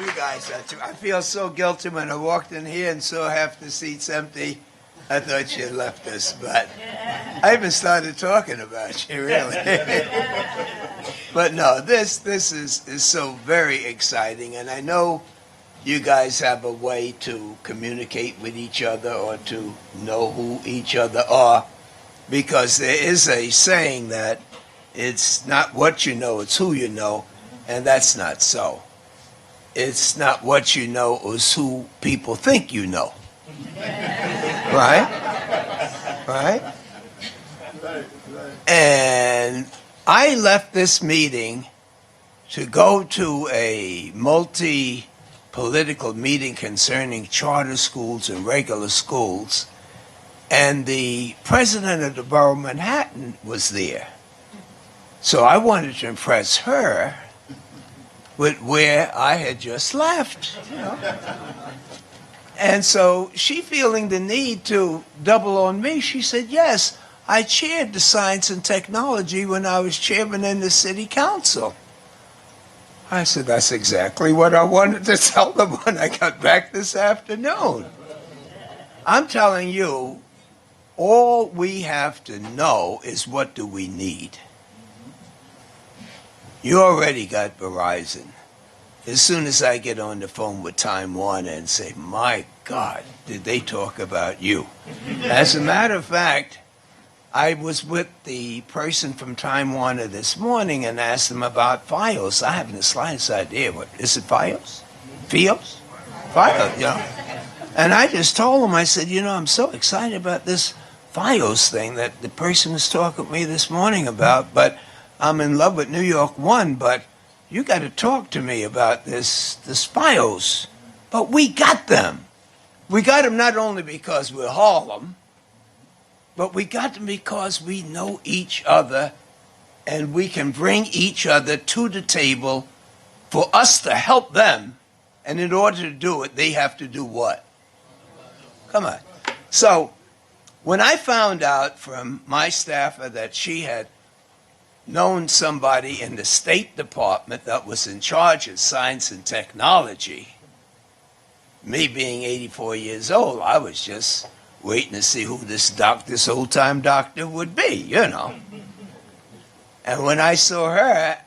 You guys are too. I feel so guilty when I walked in here and saw half the seats empty. I thought you had left us, but I even started talking about you, really. But no, this is so very exciting, and I know you guys have a way to communicate with each other or to know who each other are, because there is a saying that it's not what you know, it's who you know, and that's not so. It's not what you know, it's who people think you know. Right? Right? And I left this meeting to go to a multi-political meeting concerning charter schools and regular schools, and the president of the borough of Manhattan was there. So I wanted to impress her with where I had just left. You know? And so she, feeling the need to double on me, she said, yes, I chaired the science and technology when I was chairman in the city council. I said, that's exactly what I wanted to tell them when I got back this afternoon. I'm telling you, all we have to know is what do we need. You already got Verizon. As soon as I get on the phone with Time Warner and say, my God, did they talk about you? As a matter of fact, I was with the person from Time Warner this morning and asked them about Fios. I haven't the slightest idea. What is it, Fios? Fios? Fios, you know. And I just told them, I said, you know, I'm so excited about this Fios thing that the person was talking to me this morning about, but I'm in love with New York One, but you got to talk to me about this Fios. But we got them. We got them not only because we're Harlem, but we got them because we know each other and we can bring each other to the table for us to help them. And in order to do it, they have to do what? Come on. So when I found out from my staffer that she had known somebody in the State Department that was in charge of science and technology, me being 84 years old, I was just waiting to see who this old-time doctor would be, you know. And when I saw her,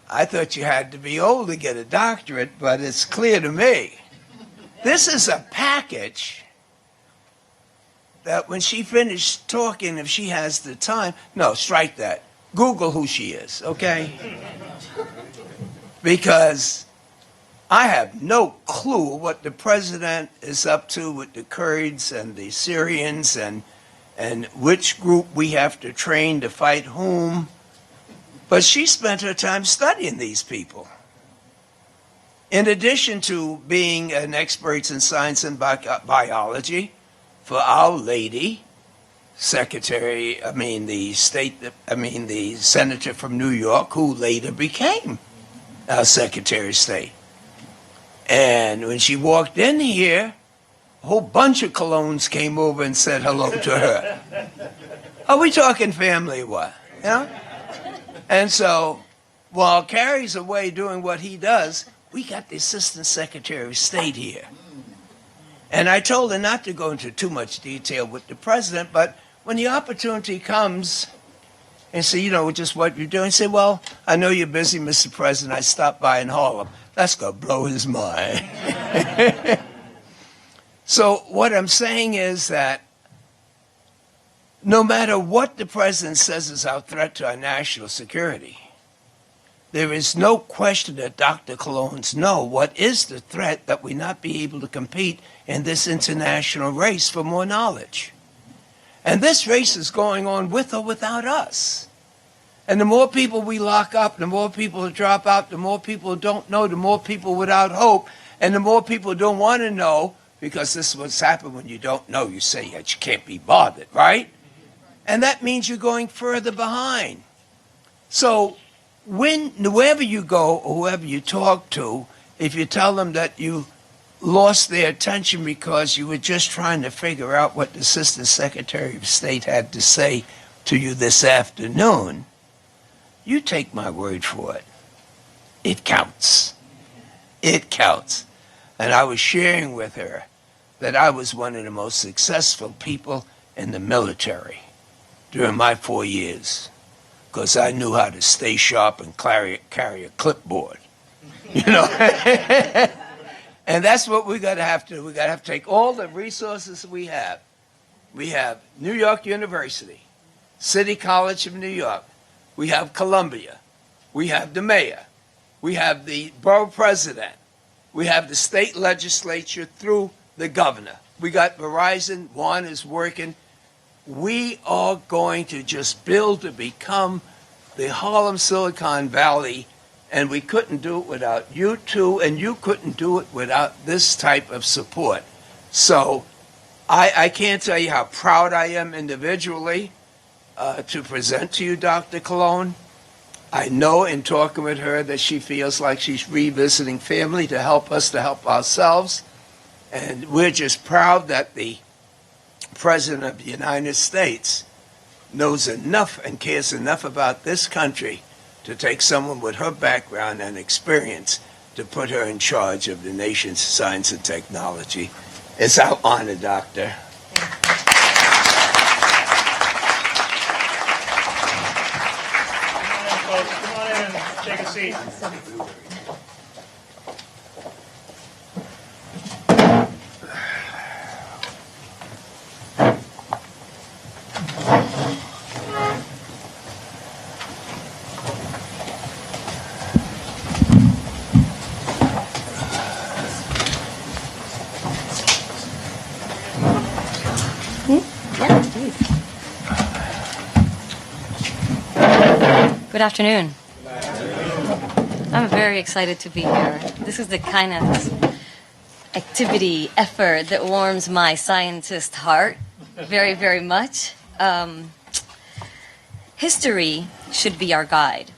I thought you had to be old to get a doctorate, but it's clear to me. This is a package that when she finished talking, if she has the time, no, strike that. Google who she is, okay? Because I have no clue what the president is up to with the Kurds and the Syrians and which group we have to train to fight whom. But she spent her time studying these people. In addition to being an expert in science and biology, for Our Lady, the senator from New York, who later became our Secretary of State. And when she walked in here, a whole bunch of Colóns came over and said hello to her. Are we talking family or what? Yeah? And so, while Kerry's away doing what he does, we got the Assistant Secretary of State here. And I told her not to go into too much detail with the president, but when the opportunity comes and say, you know, just what you're doing, say, well, I know you're busy, Mr. President. I stopped by in Harlem. That's going to blow his mind. So what I'm saying is that no matter what the president says is our threat to our national security, there is no question that Dr. Colóns know what is the threat that we not be able to compete in this international race for more knowledge. And this race is going on with or without us. And the more people we lock up, the more people drop out, the more people don't know, the more people without hope, and the more people don't want to know, because this is what's happened when you don't know. You say that you can't be bothered, right? And that means you're going further behind. So wherever you go or whoever you talk to, if you tell them that you lost their attention because you were just trying to figure out what the Assistant Secretary of State had to say to you this afternoon, you take my word for it. It counts. It counts. And I was sharing with her that I was one of the most successful people in the military during my 4 years because I knew how to stay sharp and carry a clipboard. You know? And that's what we got to have to do. We got to have to take all the resources we have. We have New York University, City College of New York. We have Columbia. We have the mayor. We have the borough president. We have the state legislature through the governor. We got Verizon. Juan is working. We are going to just build to become the Harlem Silicon Valley, and we couldn't do it without you two, and you couldn't do it without this type of support. So I can't tell you how proud I am individually to present to you Dr. Colón. I know in talking with her that she feels like she's revisiting family to help us, to help ourselves. And we're just proud that the President of the United States knows enough and cares enough about this country to take someone with her background and experience to put her in charge of the nation's science and technology. It's our honor, Doctor. Come on in and take a seat. Good afternoon. I'm very excited to be here. This is the kind of activity, effort that warms my scientist heart very, very much. History should be our guide.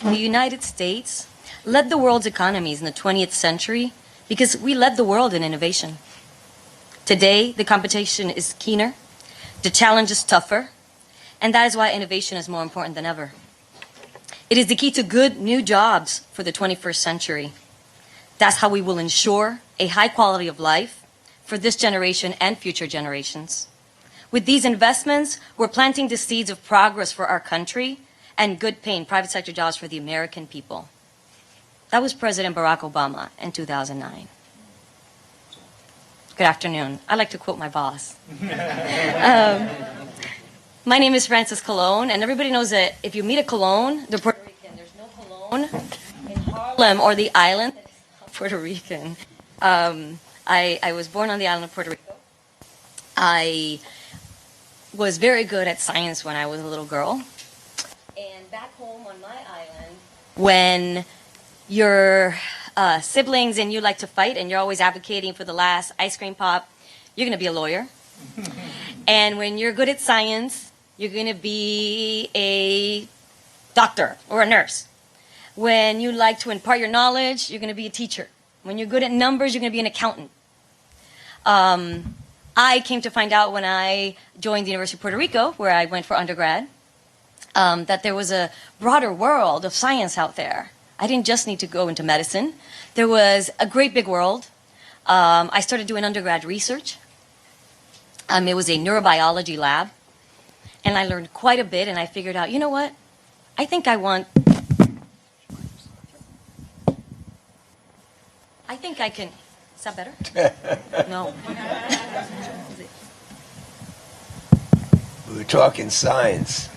The United States led the world's economies in the 20th century because we led the world in innovation. Today, the competition is keener, the challenge is tougher, and that is why innovation is more important than ever. It is the key to good new jobs for the 21st century. That's how we will ensure a high quality of life for this generation and future generations. With these investments, we're planting the seeds of progress for our country and good paying private sector jobs for the American people. That was President Barack Obama in 2009. Good afternoon. I like to quote my boss. My name is Frances Colón, and everybody knows that if you meet a Colón, they're Puerto Rican. There's no Colón in Harlem or the island that is not Puerto Rican. I was born on the island of Puerto Rico. I was very good at science when I was a little girl. And back home on my island, when your siblings and you like to fight and you're always advocating for the last ice cream pop, you're going to be a lawyer. And when you're good at science, you're going to be a doctor or a nurse. When you like to impart your knowledge, you're going to be a teacher. When you're good at numbers, you're going to be an accountant. I came to find out when I joined the University of Puerto Rico, where I went for undergrad, that there was a broader world of science out there. I didn't just need to go into medicine. There was a great big world. I started doing undergrad research. It was a neurobiology lab. And I learned quite a bit, and I figured out, you know what? I think I can. Is that better? No. We were talking science.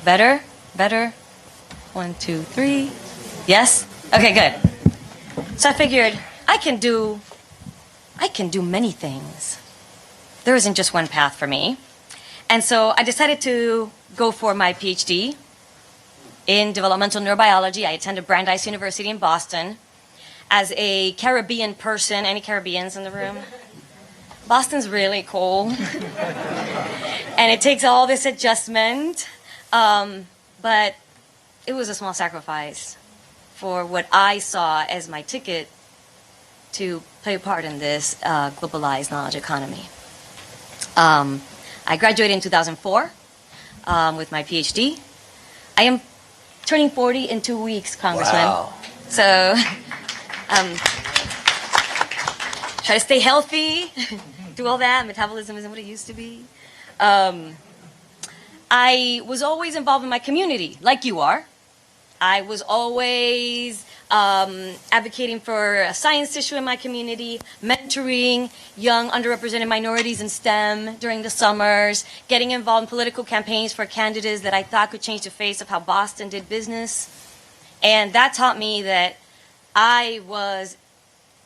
Better? Better? 1, 2, 3. Yes? Okay, good. So I figured I can do many things. There isn't just one path for me. And so I decided to go for my PhD in developmental neurobiology. I attended Brandeis University in Boston. As a Caribbean person, any Caribbeans in the room? Boston's really cold. And it takes all this adjustment. But it was a small sacrifice for what I saw as my ticket to play a part in this globalized knowledge economy. I graduated in 2004 with my PhD. I am turning 40 in 2 weeks, Congressman. Wow. So, try to stay healthy, do all that. Metabolism isn't what it used to be. I was always involved in my community, like you are. I was always advocating for a science issue in my community, mentoring young underrepresented minorities in STEM during the summers, getting involved in political campaigns for candidates that I thought could change the face of how Boston did business. And that taught me that I was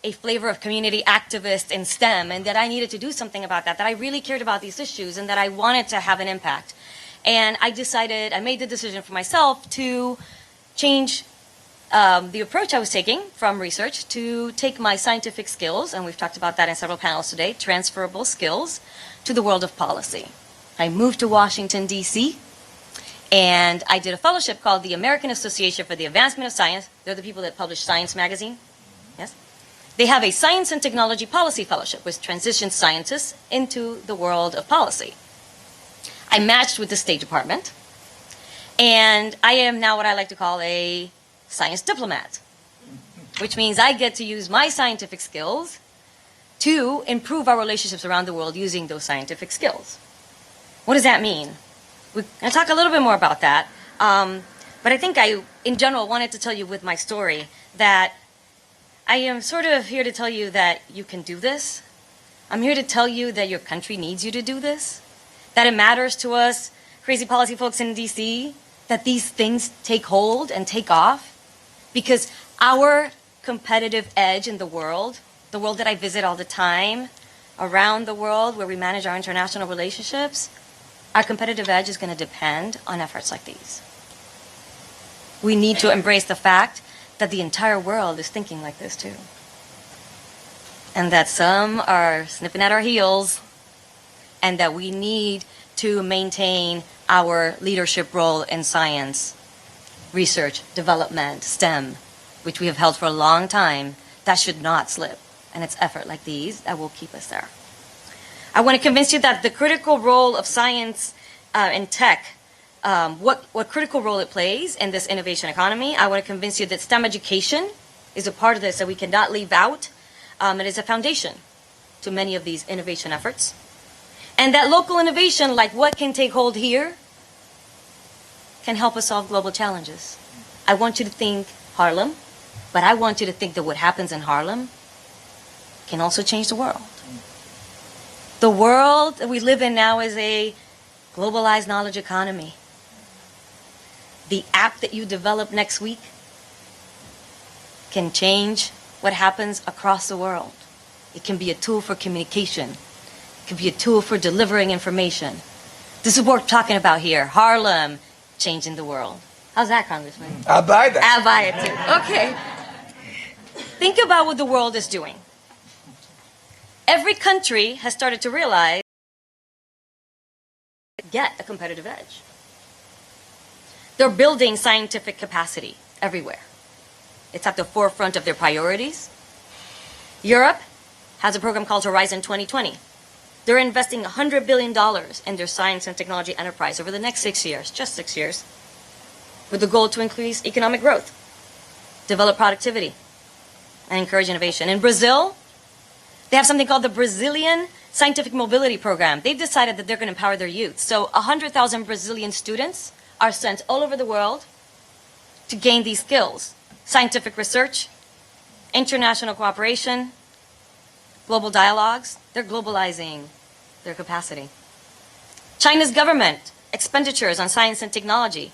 a flavor of community activist in STEM, and that I needed to do something about that I really cared about these issues, and that I wanted to have an impact. And I made the decision for myself to change the approach I was taking from research to take my scientific skills, and we've talked about that in several panels today, transferable skills, to the world of policy. I moved to Washington, D.C., and I did a fellowship called the American Association for the Advancement of Science. They're the people that publish Science magazine. Yes? They have a Science and Technology Policy Fellowship, which transitions scientists into the world of policy. I matched with the State Department, and I am now what I like to call a science diplomat, which means I get to use my scientific skills to improve our relationships around the world using those scientific skills. What does that mean? I'll talk a little bit more about that, but I think I, in general, wanted to tell you with my story that I am sort of here to tell you that you can do this. I'm here to tell you that your country needs you to do this, that it matters to us, crazy policy folks in D.C., that these things take hold and take off, because our competitive edge in the world that I visit all the time, around the world where we manage our international relationships, our competitive edge is going to depend on efforts like these. We need to embrace the fact that the entire world is thinking like this too. And that some are snipping at our heels, and that we need to maintain our leadership role in science, research, development, STEM, which we have held for a long time. That should not slip. And it's effort like these that will keep us there. I want to convince you that the critical role of science and tech, what critical role it plays in this innovation economy. I want to convince you that STEM education is a part of this that we cannot leave out. It is a foundation to many of these innovation efforts. And that local innovation, like what can take hold here, can help us solve global challenges. I want you to think Harlem, but I want you to think that what happens in Harlem can also change the world. The world that we live in now is a globalized knowledge economy. The app that you develop next week can change what happens across the world. It can be a tool for communication. It can be a tool for delivering information. This is what we're talking about here. Harlem changing the world. How's that, Congressman? I'll buy that. I'll buy it too. Okay. Think about what the world is doing. Every country has started to realize get a competitive edge. They're building scientific capacity everywhere. It's at the forefront of their priorities. Europe has a program called Horizon 2020. They're investing $100 billion in their science and technology enterprise over the next 6 years, just 6 years, with the goal to increase economic growth, develop productivity, and encourage innovation. In Brazil, they have something called the Brazilian Scientific Mobility Program. They've decided that they're going to empower their youth. So 100,000 Brazilian students are sent all over the world to gain these skills. Scientific research, international cooperation, global dialogues. They're globalizing their capacity. China's government expenditures on science and technology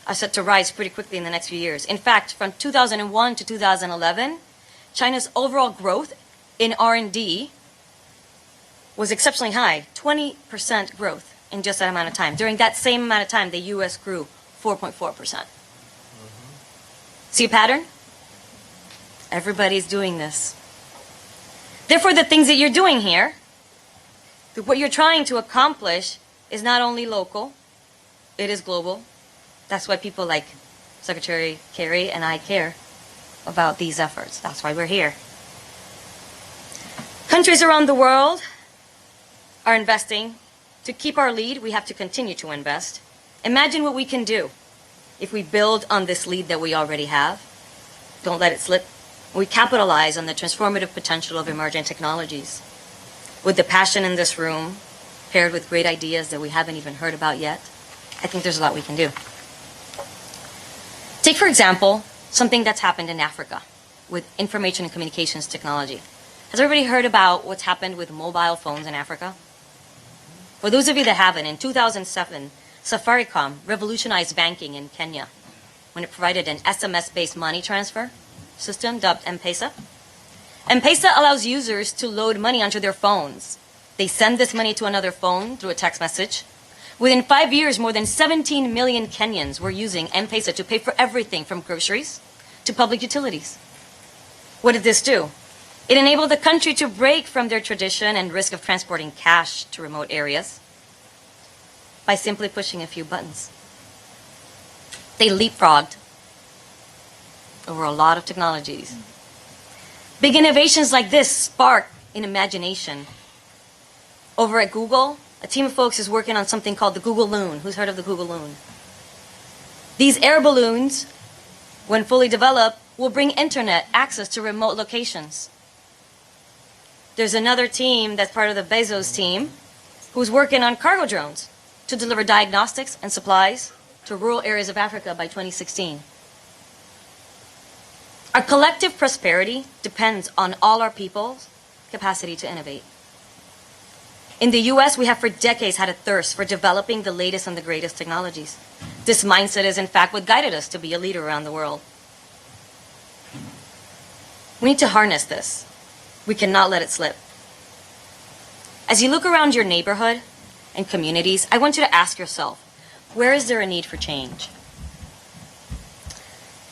are set to rise pretty quickly in the next few years. In fact, from 2001 to 2011, China's overall growth in R&D was exceptionally high, 20% growth in just that amount of time. During that same amount of time, the U.S. grew 4.4%. See a pattern? Everybody's doing this. Therefore, the things that you're doing here, what you're trying to accomplish is not only local, it is global. That's why people like Secretary Kerry and I care about these efforts. That's why we're here. Countries around the world are investing. To keep our lead, we have to continue to invest. Imagine what we can do if we build on this lead that we already have. don't let it slip. We capitalize on the transformative potential of emerging technologies. With the passion in this room, paired with great ideas that we haven't even heard about yet, I think there's a lot we can do. Take, for example, something that's happened in Africa with information and communications technology. Has everybody heard about what's happened with mobile phones in Africa? For those of you that haven't, in 2007, Safaricom revolutionized banking in Kenya when it provided an SMS-based money transfer system dubbed M-Pesa. M-Pesa allows users to load money onto their phones. They send this money to another phone through a text message. Within 5 years, more than 17 million Kenyans were using M-Pesa to pay for everything from groceries to public utilities. What did this do? It enabled the country to break from their tradition and risk of transporting cash to remote areas by simply pushing a few buttons. They leapfrogged over a lot of technologies. Big innovations like this spark an imagination. Over at Google, a team of folks is working on something called the Google Loon. Who's heard of the Google Loon? These air balloons, when fully developed, will bring internet access to remote locations. There's another team that's part of the Bezos team who's working on cargo drones to deliver diagnostics and supplies to rural areas of Africa by 2016. Our collective prosperity depends on all our people's capacity to innovate. In the US, we have for decades had a thirst for developing the latest and the greatest technologies. This mindset is in fact what guided us to be a leader around the world. We need to harness this. We cannot let it slip. As you look around your neighborhood and communities, I want you to ask yourself, where is there a need for change?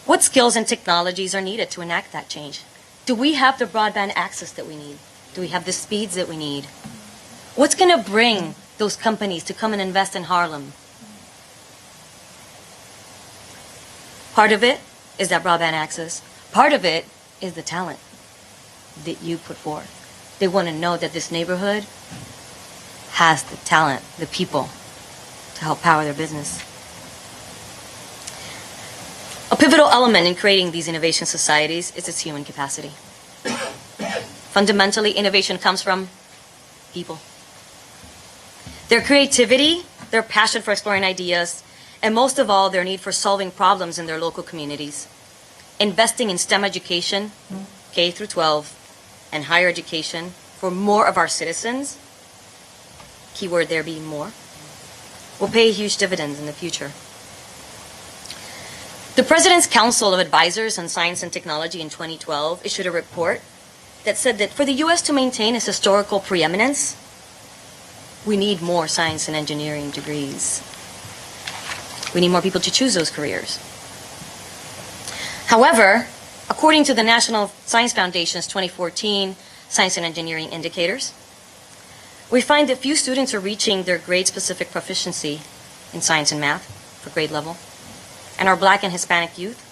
What skills and technologies are needed to enact that change? Do we have the broadband access that we need? Do we have the speeds that we need? What's going to bring those companies to come and invest in Harlem? Part of it is that broadband access. Part of it is the talent that you put forth. They want to know that this neighborhood has the talent, the people, to help power their business. A pivotal element in creating these innovation societies is its human capacity. Fundamentally, innovation comes from people. Their creativity, their passion for exploring ideas, and most of all, their need for solving problems in their local communities. Investing in STEM education, K through 12, and higher education for more of our citizens, keyword there being more, will pay huge dividends in the future. The President's Council of Advisors on Science and Technology in 2012 issued a report that said that for the U.S. to maintain its historical preeminence, we need more science and engineering degrees. We need more people to choose those careers. However, according to the National Science Foundation's 2014 Science and Engineering Indicators, we find that few students are reaching their grade-specific proficiency in science and math for grade level, and our Black and Hispanic youth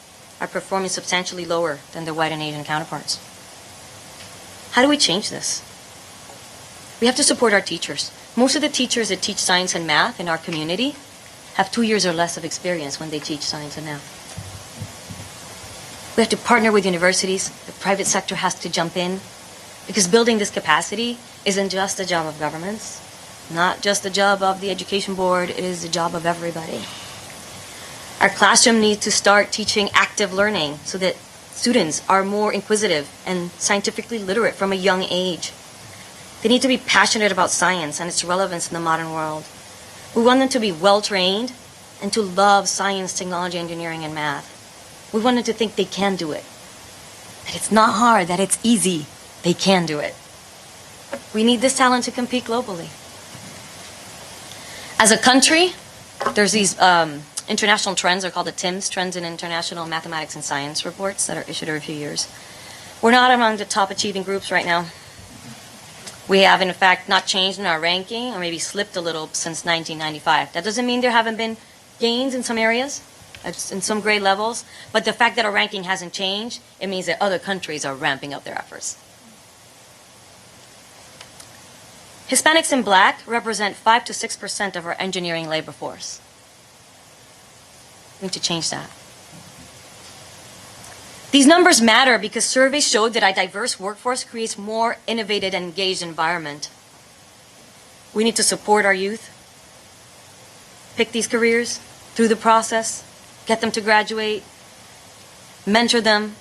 are performing substantially lower than their white and Asian counterparts. How do we change this? We have to support our teachers. Most of the teachers that teach science and math in our community have 2 years or less of experience when they teach science and math. We have to partner with universities. The private sector has to jump in, because building this capacity isn't just the job of governments, not just the job of the education board, it is the job of everybody. Our classroom needs to start teaching active learning so that students are more inquisitive and scientifically literate from a young age. They need to be passionate about science and its relevance in the modern world. We want them to be well-trained and to love science, technology, engineering, and math. We want them to think they can do it, that it's not hard, that it's easy. They can do it. We need this talent to compete globally. As a country, there's these international trends, they're called the TIMSS, Trends in International Mathematics and Science reports that are issued every few years. We're not among the top achieving groups right now. We have, in fact, not changed in our ranking, or maybe slipped a little since 1995. That doesn't mean there haven't been gains in some areas, in some grade levels, but the fact that our ranking hasn't changed, it means that other countries are ramping up their efforts. Hispanics and Black represent 5 to 6% of our engineering labor force. We need to change that. These numbers matter because surveys showed that a diverse workforce creates more innovative and engaged environment. We need to support our youth, pick these careers through the process, get them to graduate, mentor them.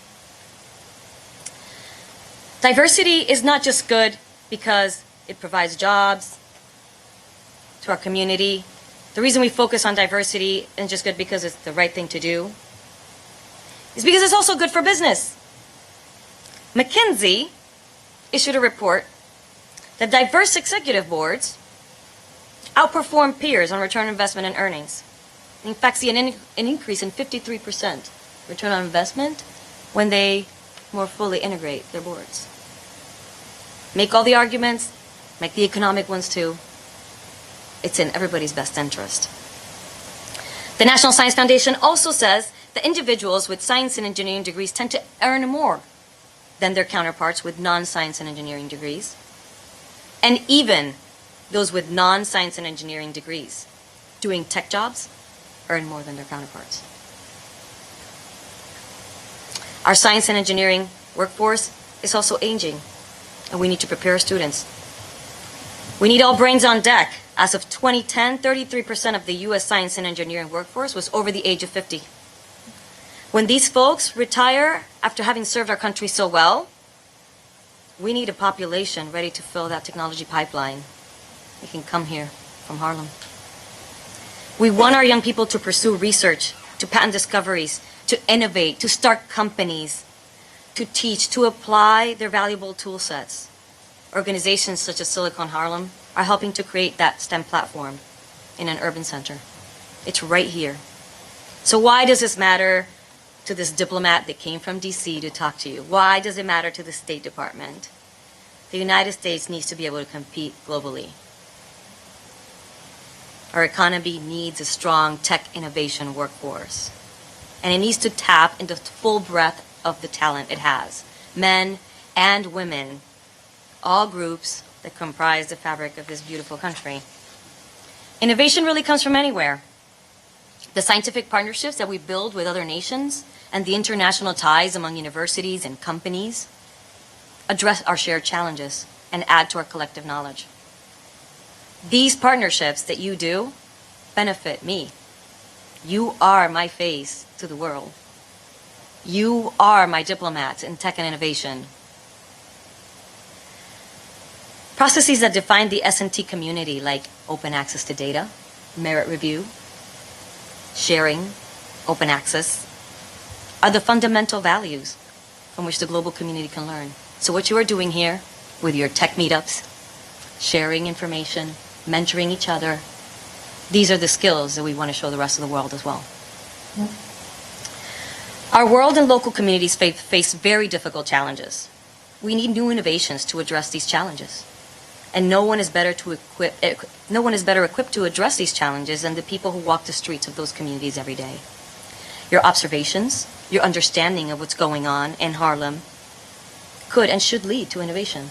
Diversity is not just good because it provides jobs to our community. The reason we focus on diversity isn't just good because it's the right thing to do. It's because it's also good for business. McKinsey issued a report that diverse executive boards outperform peers on return on investment and earnings. In fact, see an increase in 53% return on investment when they more fully integrate their boards. Make all the arguments, make the economic ones too. It's in everybody's best interest. The National Science Foundation also says that individuals with science and engineering degrees tend to earn more than their counterparts with non-science and engineering degrees. And even those with non-science and engineering degrees doing tech jobs earn more than their counterparts. Our science and engineering workforce is also aging, and we need to prepare students. We need all brains on deck. As of 2010, 33% of the U.S. science and engineering workforce was over the age of 50. When these folks retire after having served our country so well, we need a population ready to fill that technology pipeline. They can come here from Harlem. We want our young people to pursue research, to patent discoveries, to innovate, to start companies, to teach, to apply their valuable tool sets. Organizations such as Silicon Harlem are helping to create that STEM platform in an urban center. It's right here. So why does this matter to this diplomat that came from DC to talk to you? Why does it matter to the State Department? The United States needs to be able to compete globally. Our economy needs a strong tech innovation workforce. And it needs to tap into the full breadth of the talent it has. Men and women, all groups that comprise the fabric of this beautiful country. Innovation really comes from anywhere. The scientific partnerships that we build with other nations and the international ties among universities and companies address our shared challenges and add to our collective knowledge. These partnerships that you do benefit me. You are my face to the world. You are my diplomats in tech and innovation. Processes that define the S&T community, like open access to data, merit review, sharing, open access, are the fundamental values from which the global community can learn. So what you are doing here with your tech meetups, sharing information, mentoring each other, these are the skills that we want to show the rest of the world as well. Our world and local communities face very difficult challenges. We need new innovations to address these challenges. And no one is better equipped to address these challenges than the people who walk the streets of those communities every day. Your observations, your understanding of what's going on in Harlem could and should lead to innovation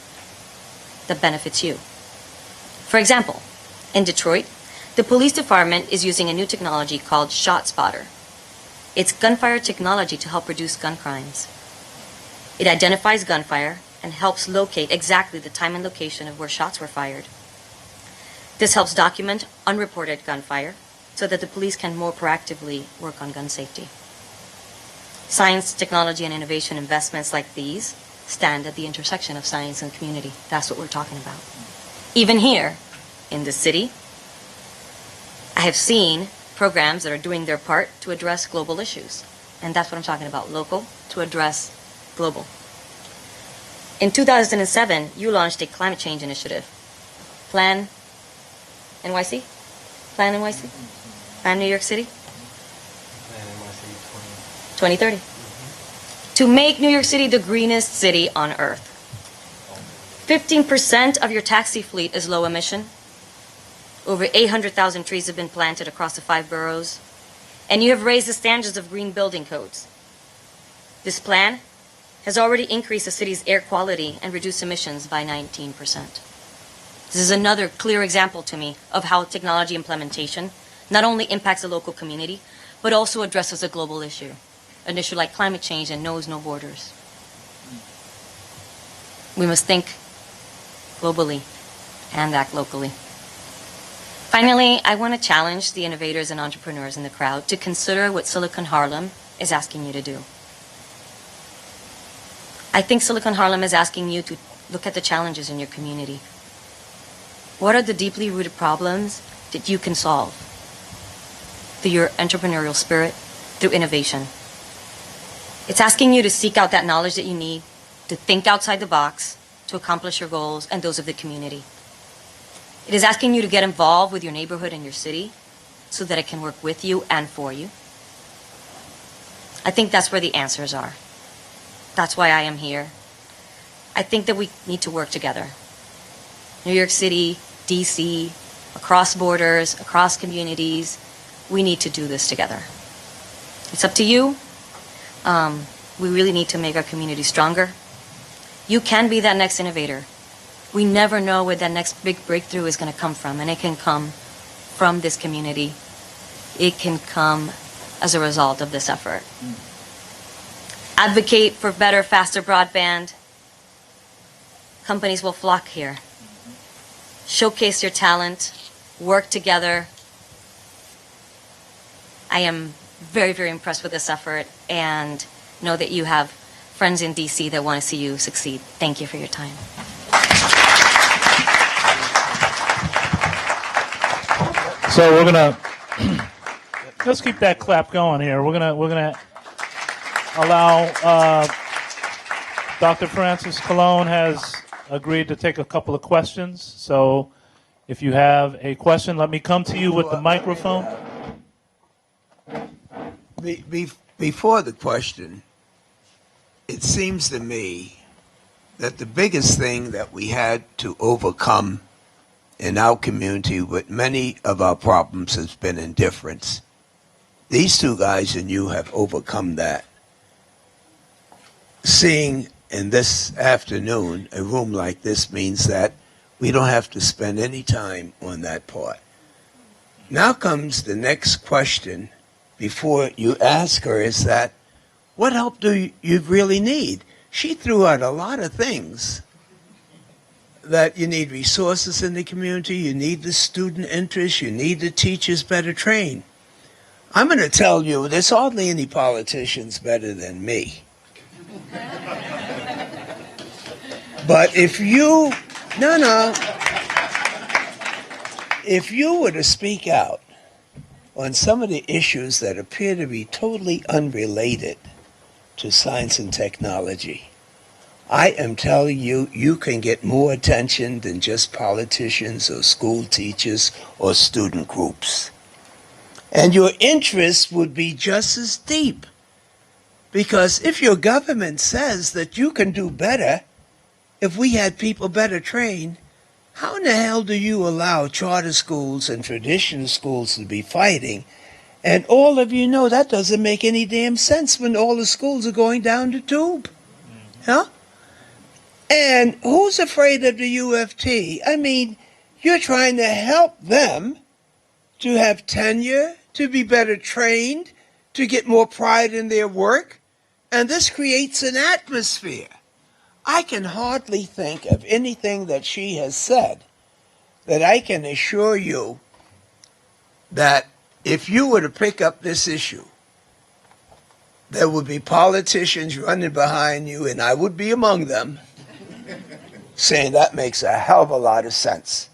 that benefits you. For example, in Detroit, the police department is using a new technology called ShotSpotter. It's gunfire technology to help reduce gun crimes. It identifies gunfire and helps locate exactly the time and location of where shots were fired. This helps document unreported gunfire so that the police can more proactively work on gun safety. Science, technology, and innovation investments like these stand at the intersection of science and community. That's what we're talking about. Even here in the city, I have seen programs that are doing their part to address global issues. And that's what I'm talking about, local to address global. In 2007, you launched a climate change initiative. Plan NYC? Plan NYC? Plan New York City? Plan NYC 2030. To make New York City the greenest city on earth. 15% of your taxi fleet is low emission. Over 800,000 trees have been planted across the 5 boroughs. And you have raised the standards of green building codes. This plan has already increased the city's air quality and reduced emissions by 19%. This is another clear example to me of how technology implementation not only impacts the local community, but also addresses a global issue. an issue like climate change that knows no borders. We must think globally and act locally. Finally, I want to challenge the innovators and entrepreneurs in the crowd to consider what Silicon Harlem is asking you to do. I think Silicon Harlem is asking you to look at the challenges in your community. What are the deeply rooted problems that you can solve through your entrepreneurial spirit, through innovation? It's asking you to seek out that knowledge that you need to think outside the box to accomplish your goals and those of the community. It is asking you to get involved with your neighborhood and your city so that it can work with you and for you. I think that's where the answers are. That's why I am here. I think that we need to work together. New York City, DC, across borders, across communities, we need to do this together. It's up to you. We really need to make our community stronger. You can be that next innovator. We never know where that next big breakthrough is going to come from, and it can come from this community. It can come as a result of this effort. Advocate for better, faster broadband. Companies will flock here. Showcase your talent. Work together. I am very, very impressed with this effort and know that you have friends in DC that want to see you succeed. Thank you for your time. So we're gonna let's keep that clap going here. We're gonna allow Dr. Francis Colón has agreed to take a couple of questions. So if you have a question, let me come to you with the microphone. Before the question, it seems to me that the biggest thing that we had to overcome in our community with many of our problems has been indifference. These two guys and you have overcome that. Seeing in this afternoon a room like this means that we don't have to spend any time on that part. Now comes the next question before you ask her is that, what help do you really need? She threw out a lot of things. That you need resources in the community, you need the student interest, you need the teachers better trained. I'm going to tell you, there's hardly any politicians better than me. But if you were to speak out on some of the issues that appear to be totally unrelated to science and technology, I am telling you, you can get more attention than just politicians or school teachers or student groups. And your interest would be just as deep. Because if your government says that you can do better if we had people better trained, how in the hell do you allow charter schools and traditional schools to be fighting? And all of you know that doesn't make any damn sense when all the schools are going down the tube. Huh? And who's afraid of the UFT? I mean, you're trying to help them to have tenure, to be better trained, to get more pride in their work. And this creates an atmosphere. I can hardly think of anything that she has said that I can assure you that if you were to pick up this issue, there would be politicians running behind you, and I would be among them, saying that makes a hell of a lot of sense.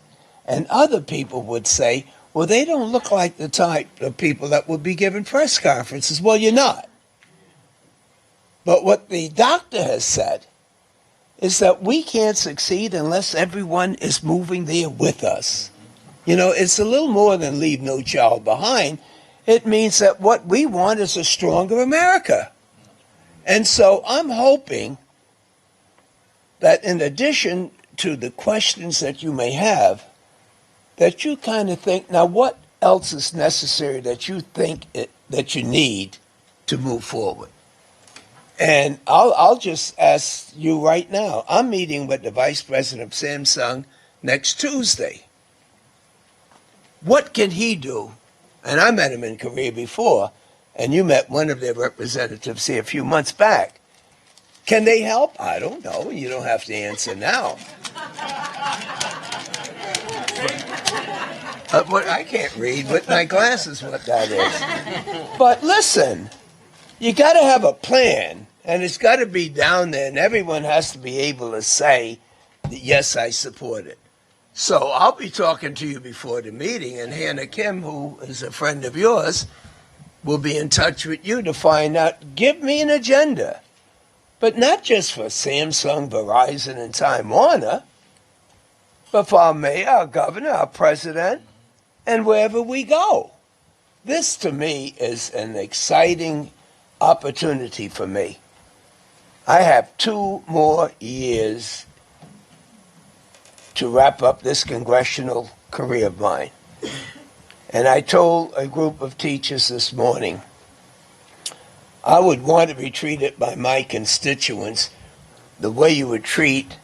And other people would say, well, they don't look like the type of people that would be giving press conferences. Well, you're not. But what the doctor has said is that we can't succeed unless everyone is moving there with us. You know, it's a little more than leave no child behind. It means that what we want is a stronger America. And so I'm hoping that in addition to the questions that you may have, that you kind of think, now what else is necessary that you think that you need to move forward? And I'll just ask you right now. I'm meeting with the vice president of Samsung next Tuesday. What can he do? And I met him in Korea before, and you met one of their representatives here a few months back. Can they help? I don't know. You don't have to answer now. I can't read with my glasses what that is. But listen, you got to have a plan, and it's got to be down there, and everyone has to be able to say, yes, I support it. So I'll be talking to you before the meeting, and Hannah Kim, who is a friend of yours, will be in touch with you to find out, give me an agenda. But not just for Samsung, Verizon, and Time Warner, but for our mayor, our governor, our president, and wherever we go. This, to me, is an exciting opportunity for me. I have 2 more years to wrap up this congressional career of mine. And I told a group of teachers this morning, I would want to be treated by my constituents the way you would treat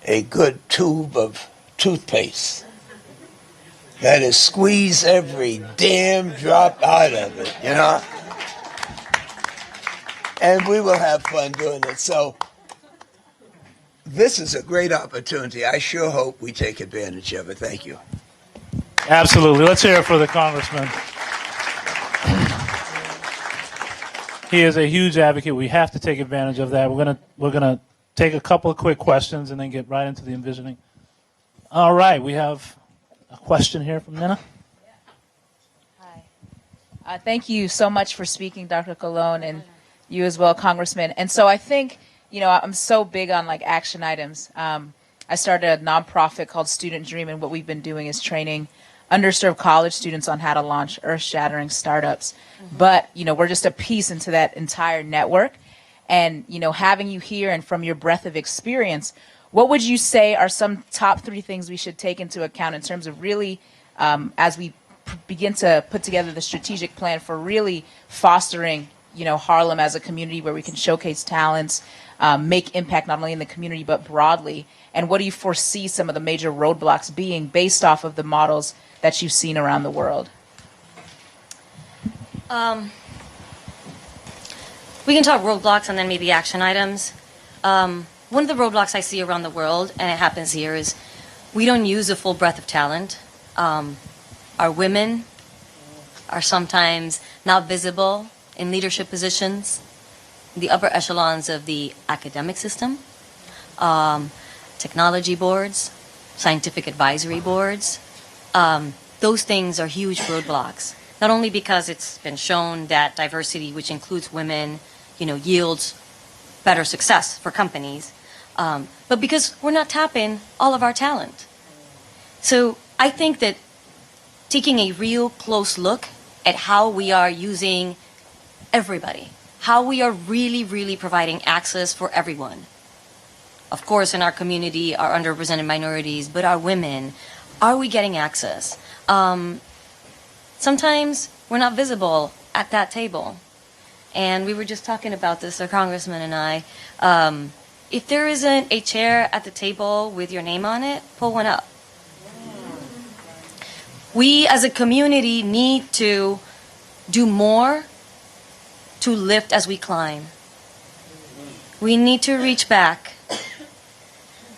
a good tube of toothpaste. That is, squeeze every damn drop out of it, you know? And we will have fun doing it. So this is a great opportunity. I sure hope we take advantage of it. Thank you. Absolutely. Let's hear it for the congressman. He is a huge advocate. We have to take advantage of that. We're gonna take a couple of quick questions and then get right into the envisioning. All right, we have a question here from Nina. Hi. Thank you so much for speaking, Dr. Colón, and you as well, Congressman. And so I think, I'm so big on like action items. I started a nonprofit called Student Dream, and what we've been doing is training underserved college students on how to launch earth-shattering startups. Mm-hmm. But, we're just a piece into that entire network. And, having you here and from your breadth of experience, what would you say are some top 3 things we should take into account in terms of really, as we begin to put together the strategic plan for really fostering, Harlem as a community where we can showcase talents, make impact not only in the community but broadly? And what do you foresee some of the major roadblocks being based off of the models that you've seen around the world? We can talk roadblocks and then maybe action items. One of the roadblocks I see around the world, and it happens here, is we don't use the full breadth of talent. Our women are sometimes not visible in leadership positions, the upper echelons of the academic system, technology boards, scientific advisory boards. Those things are huge roadblocks, not only because it's been shown that diversity, which includes women, yields better success for companies, but because we're not tapping all of our talent. So I think that taking a real close look at how we are using everybody, how we are really, really providing access for everyone. Of course, in our community, our underrepresented minorities, but our women, are we getting access? Sometimes we're not visible at that table. And we were just talking about this, our congressman and I. If there isn't a chair at the table with your name on it, pull one up. We as a community need to do more to lift as we climb. We need to reach back.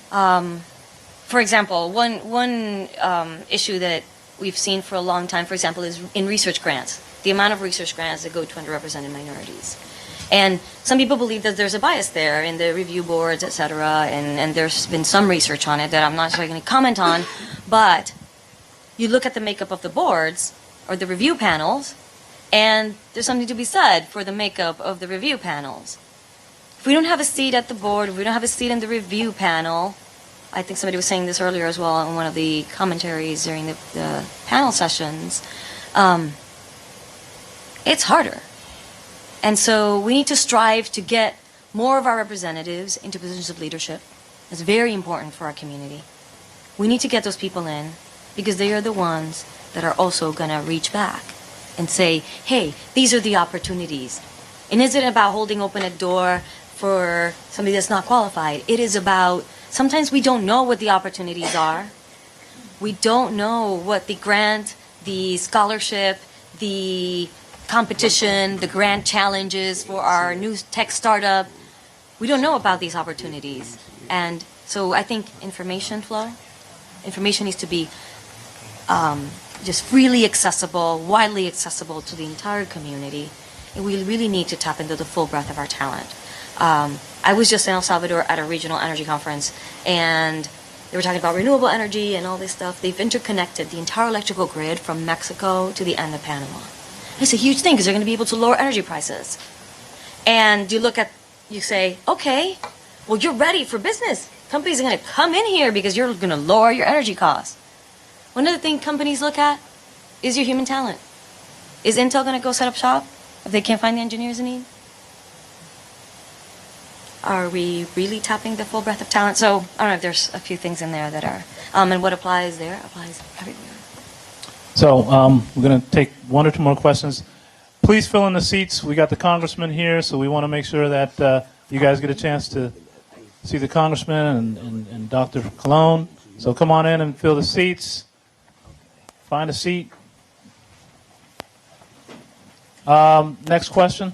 For example, one issue that we've seen for a long time, for example, is in research grants, the amount of research grants that go to underrepresented minorities. And some people believe that there's a bias there in the review boards, et cetera, and there's been some research on it that I'm not going to comment on, but you look at the makeup of the boards or the review panels, and there's something to be said for the makeup of the review panels. If we don't have a seat at the board, if we don't have a seat in the review panel, I think somebody was saying this earlier as well in one of the commentaries during the panel sessions, it's harder. And so we need to strive to get more of our representatives into positions of leadership. It's very important for our community. We need to get those people in because they are the ones that are also going to reach back and say, hey, these are the opportunities. And is it about holding open a door for somebody that's not qualified? It is about, sometimes we don't know what the opportunities are. We don't know what the grant, the scholarship, the competition, the grant challenges for our new tech startup. We don't know about these opportunities. And so I think information needs to be just freely accessible, widely accessible to the entire community. And we really need to tap into the full breadth of our talent. I was just in El Salvador at a regional energy conference, and they were talking about renewable energy and all this stuff. They've interconnected the entire electrical grid from Mexico to the end of Panama. It's a huge thing because they're going to be able to lower energy prices. And you say, okay, well, you're ready for business. Companies are going to come in here because you're going to lower your energy costs. One of the things companies look at is your human talent. Is Intel going to go set up shop if they can't find the engineers they need? Are we really tapping the full breadth of talent? So I don't know if there's a few things in there that are, and what applies there applies everywhere. So we're going to take one or two more questions. Please fill in the seats. We got the congressman here, so we want to make sure that you guys get a chance to see the congressman and Dr. Colón. So come on in and fill the seats. Find a seat. Next question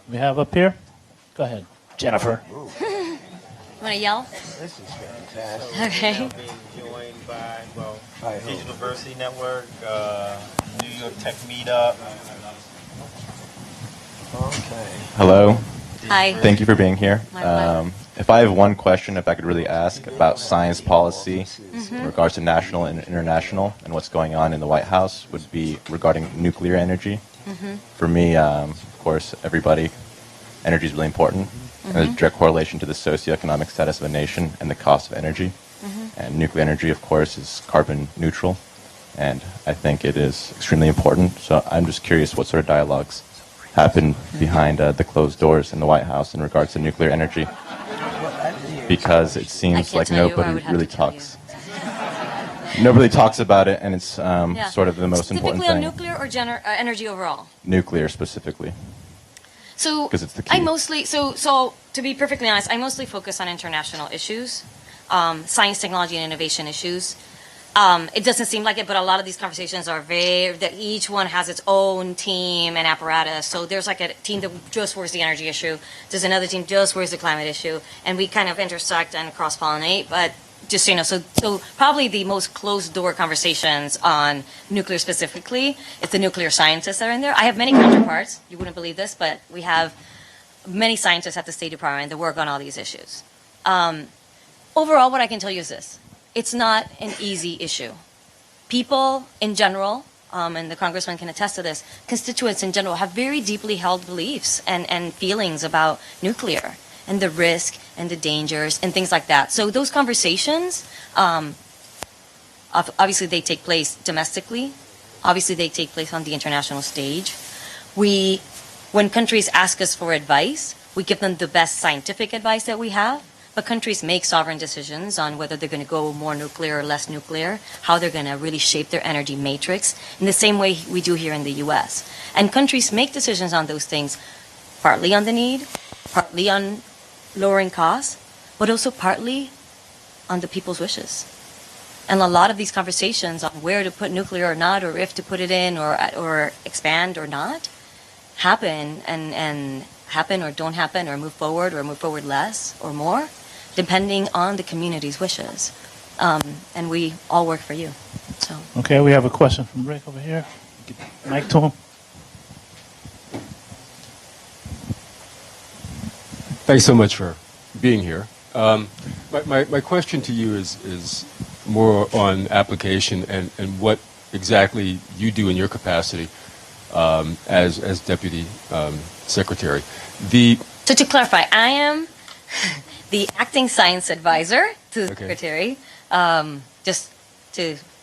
we have up here. Go ahead, Jennifer. You want to yell? This is fantastic. Okay. Being joined by, Hi, Digital University Network, New York Tech Meetup. Okay. Hello. Hi. Thank you for being here. My pleasure. If I have one question, if I could really ask about science policy in regards to national and international and what's going on in the White House, would be regarding nuclear energy. For me, of course, energy is really important. And there's a direct correlation to the socioeconomic status of a nation and the cost of energy. And nuclear energy, of course, is carbon neutral. And I think it is extremely important. So I'm just curious what sort of dialogues happen behind the closed doors in the White House in regards to nuclear energy. Because it seems like nobody really talks. Nobody talks about it, and it's sort of the most important Specifically thing. on nuclear or energy overall? Nuclear specifically. So 'Cause it's the key. I mostly, so to be perfectly honest, I mostly focus on international issues, science, technology, and innovation issues. It doesn't seem like it, but a lot of these conversations are that each one has its own team and apparatus. So there's like a team that just works the energy issue. There's another team just works the climate issue, and we kind of intersect and cross-pollinate. But just so you know, so probably the most closed-door conversations on nuclear specifically is the nuclear scientists that are in there. I have many counterparts. You wouldn't believe this, but we have many scientists at the State Department that work on all these issues. Overall, what I can tell you is this. It's not an easy issue. People in general, and the congressman can attest to this, constituents in general have very deeply held beliefs and feelings about nuclear and the risk and the dangers and things like that. So those conversations, obviously they take place domestically. Obviously they take place on the international stage. When countries ask us for advice, we give them the best scientific advice that we have. But countries make sovereign decisions on whether they're going to go more nuclear or less nuclear, how they're going to really shape their energy matrix, in the same way we do here in the U.S. And countries make decisions on those things, partly on the need, partly on lowering costs, but also partly on the people's wishes. And a lot of these conversations on where to put nuclear or not, or if to put it in, or expand or not, happen and happen or don't happen, or move forward less or more, depending on the community's wishes. And we all work for you. So. Okay, we have a question from Rick over here. Get the mic to him. Thanks so much for being here. My question to you is more on application and what exactly you do in your capacity as Deputy Secretary. So to clarify, I am the acting science advisor to the Okay. Secretary, just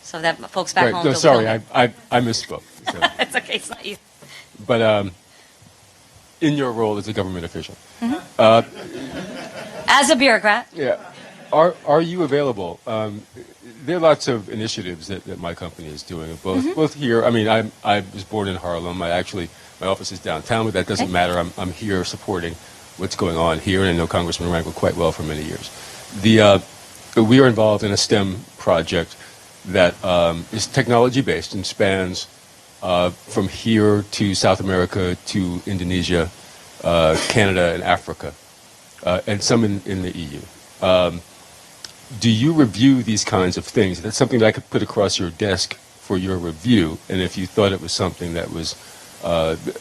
so that folks back Right, home no, don't sorry, know. I misspoke. So. It's okay, it's not you. But in your role as a government official, As a bureaucrat, yeah, are you available? There are lots of initiatives that my company is doing, both here. I mean, I was born in Harlem. My office is downtown, but that doesn't Okay. matter. I'm here supporting what's going on here, and I know Congressman Rangel quite well for many years. We are involved in a STEM project that is technology-based and spans from here to South America to Indonesia, Canada, and Africa, and some in the EU. Do you review these kinds of things? That's something that I could put across your desk for your review, and if you thought it was something that was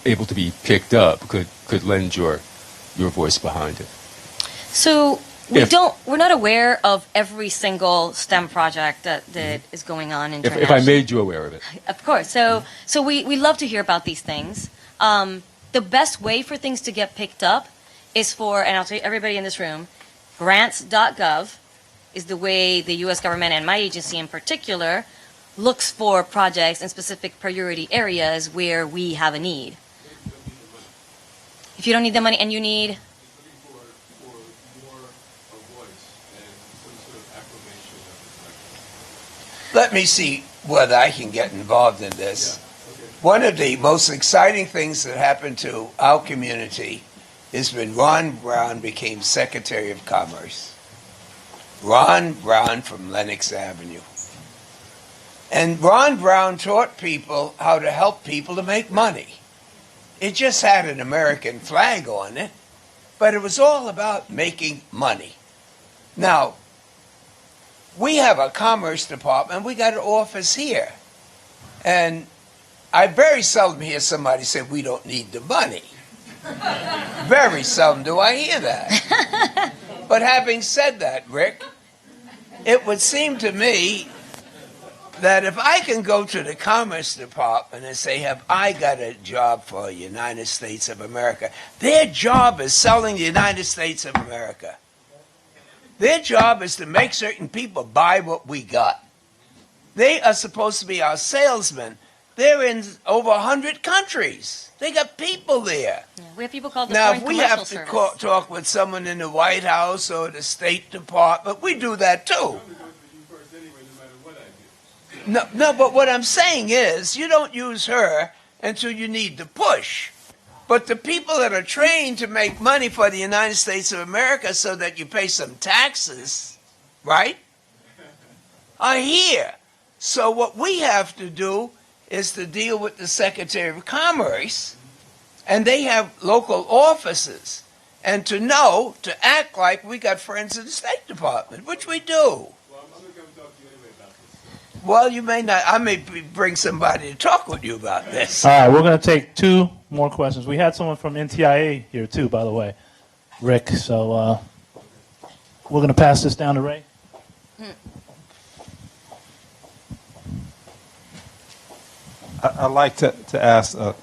able to be picked up, could lend your voice behind it. So we're not aware of every single STEM project that is going on internationally. If I made you aware of it. Of course. So we love to hear about these things. The best way for things to get picked up is and I'll tell you, everybody in this room, grants.gov is the way the U.S. government and my agency in particular looks for projects in specific priority areas where we have a need. If you don't need the money and you need... Let me see whether I can get involved in this. One of the most exciting things that happened to our community is when Ron Brown became Secretary of Commerce. Ron Brown from Lenox Avenue. And Ron Brown taught people how to help people to make money. It just had an American flag on it, but it was all about making money. Now, we have a commerce department. We got an office here. And I very seldom hear somebody say, we don't need the money. Very seldom do I hear that. But having said that, Rick, it would seem to me that if I can go to the Commerce Department and say, have I got a job for the United States of America? Their job is selling the United States of America. Their job is to make certain people buy what we got. They are supposed to be our salesmen. They're in over 100 countries. They got people there. Yeah, we have people called the Now, Foreign if we Commercial have to Service. talk with someone in the White House or the State Department, we do that too. No, but what I'm saying is, you don't use her until you need to push. But the people that are trained to make money for the United States of America so that you pay some taxes, right, are here. So what we have to do is to deal with the Secretary of Commerce, and they have local offices, and to act like we got friends in the State Department, which we do. Well, you may not. I may bring somebody to talk with you about this. All right, we're going to take two more questions. We had someone from NTIA here too, by the way, Rick. So we're going to pass this down to Ray. I'd like to ask the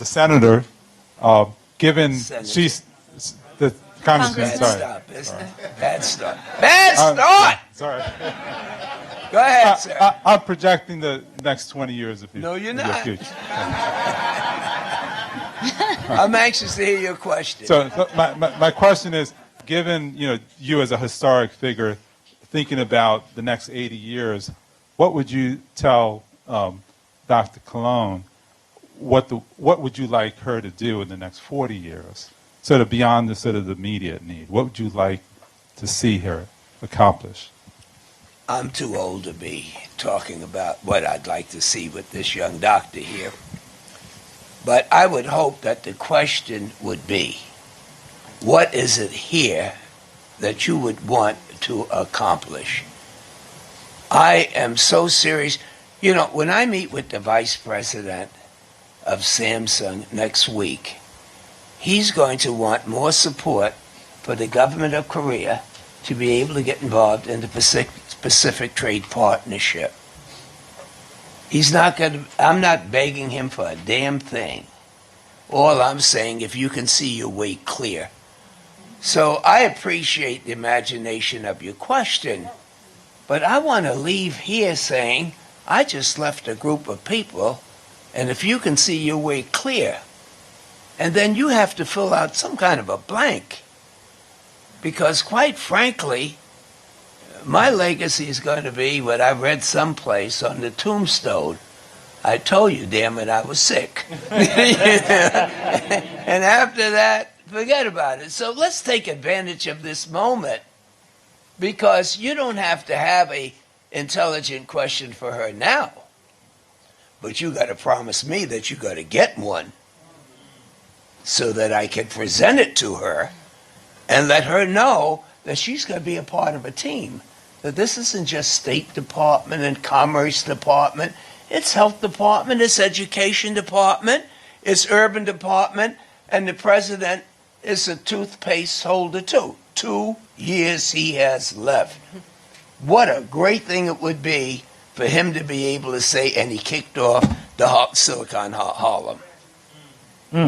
senator, given Senator. she's the congressman. Bad Sorry, stuff, isn't it? Bad stuff. Bad start! sorry. Go ahead, sir. I'm projecting the next 20 years of No, you're your not. future. I'm anxious to hear your question. So my question is, given you as a historic figure, thinking about the next 80 years, what would you tell Dr. Colón? What would you like her to do in the next 40 years? Sort of beyond the sort of the immediate need. What would you like to see her accomplish? I'm too old to be talking about what I'd like to see with this young doctor here. But I would hope that the question would be, what is it here that you would want to accomplish? I am so serious. When I meet with the vice president of Samsung next week, he's going to want more support for the government of Korea to be able to get involved in the Pacific Trade Partnership. I'm not begging him for a damn thing. All I'm saying, if you can see your way clear. So I appreciate the imagination of your question, but I want to leave here saying, I just left a group of people, and if you can see your way clear, and then you have to fill out some kind of a blank. Because quite frankly, my legacy is going to be what I read someplace on the tombstone. I told you, damn it, I was sick. And after that, forget about it. So let's take advantage of this moment, because you don't have to have a intelligent question for her now. but you got to promise me that you got to get one so that I can present it to her and let her know that she's going to be a part of a team. That this isn't just State Department and Commerce Department. It's Health Department, it's Education Department, it's Urban Department, and the president is a toothpaste holder too. 2 years he has left. What a great thing it would be for him to be able to say, and he kicked off the Silicon Harlem.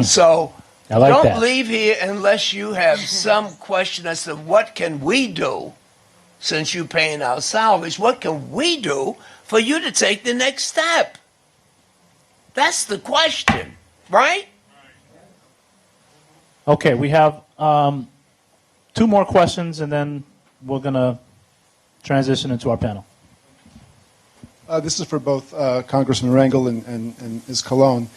So I like don't that. leave here unless you have some question as to what can we do, since you're paying our salaries, what can we do for you to take the next step? That's the question, right? Okay, we have 2 more questions, and then we're going to transition into our panel. This is for both Congressman Rangel and Ms. Colón.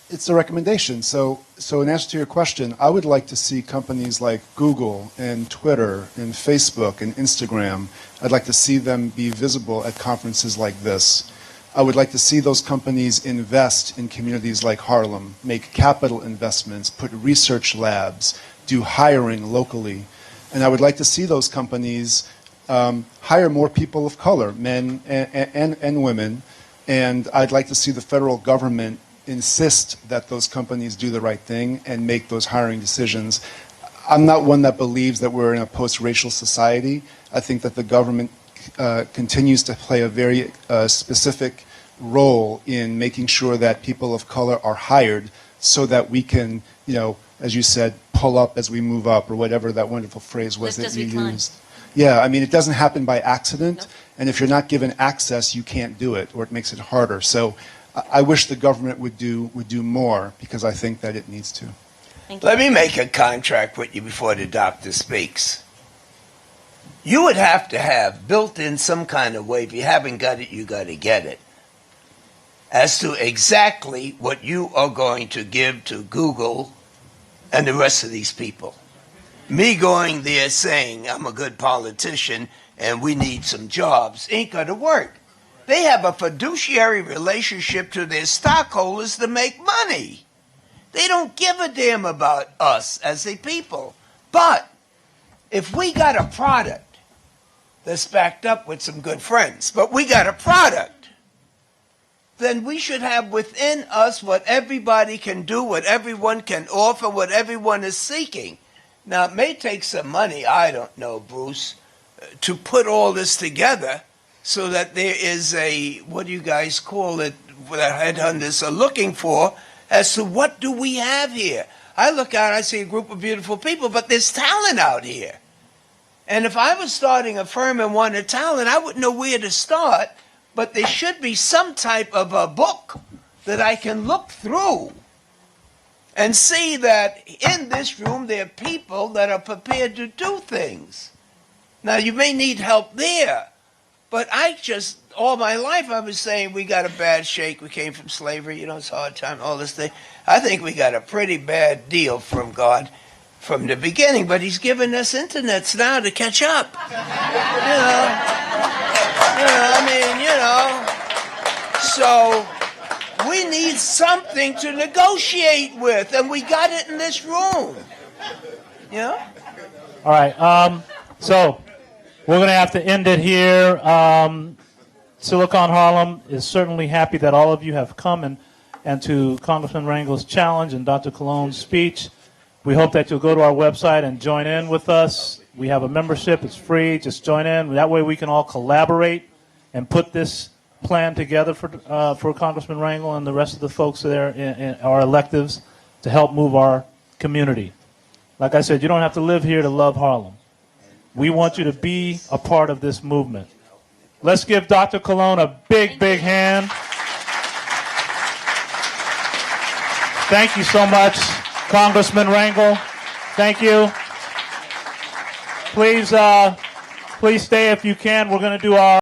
It's a recommendation. So in answer to your question, I would like to see companies like Google and Twitter and Facebook and Instagram, I'd like to see them be visible at conferences like this. I would like to see those companies invest in communities like Harlem, make capital investments, put research labs, do hiring locally. And I would like to see those companies hire more people of color, men and women. And I'd like to see the federal government insist that those companies do the right thing and make those hiring decisions. I'm not one that believes that we're in a post-racial society. I think that the government continues to play a very specific role in making sure that people of color are hired so that we can, you know, as you said, pull up as we move up, or whatever that wonderful phrase was Lift that as you we climb. used. Yeah, I mean, it doesn't happen by accident, and if you're not given access, you can't do it, or it makes it harder. So I wish the government would do more, because I think that it needs to. Thank you. Let me make a contract with you before the doctor speaks. You would have to have built in some kind of way, if you haven't got it, you got to get it, as to exactly what you are going to give to Google and the rest of these people. Me going there saying I'm a good politician and we need some jobs ain't going to work. They have a fiduciary relationship to their stockholders to make money. They don't give a damn about us as a people. But if we got a product that's backed up with some good friends, but we got a product, then we should have within us what everybody can do, what everyone can offer, what everyone is seeking. Now, it may take some money, I don't know, Bruce, to put all this together so that there is a, what do you guys call it, that headhunters are looking for, as to what do we have here. I look out, I see a group of beautiful people, but there's talent out here. And if I was starting a firm and wanted talent, I wouldn't know where to start, but there should be some type of a book that I can look through and see that in this room there are people that are prepared to do things. Now, you may need help there, but all my life I was saying we got a bad shake. We came from slavery, it's a hard time, all this thing. I think we got a pretty bad deal from God from the beginning, but he's given us internets now to catch up. So we need something to negotiate with, and we got it in this room. Yeah? All right. So we're going to have to end it here. Silicon Harlem is certainly happy that all of you have come and to Congressman Rangel's challenge and Dr. Colón's speech. We hope that you'll go to our website and join in with us. We have a membership. It's free. Just join in. That way we can all collaborate and put this plan together for Congressman Rangel and the rest of the folks there in our electives to help move our community. Like I said, you don't have to live here to love Harlem. We want you to be a part of this movement. Let's give Dr. Colón a big, big hand. Thank you so much, Congressman Rangel. Thank you. Please stay if you can. We're going to do our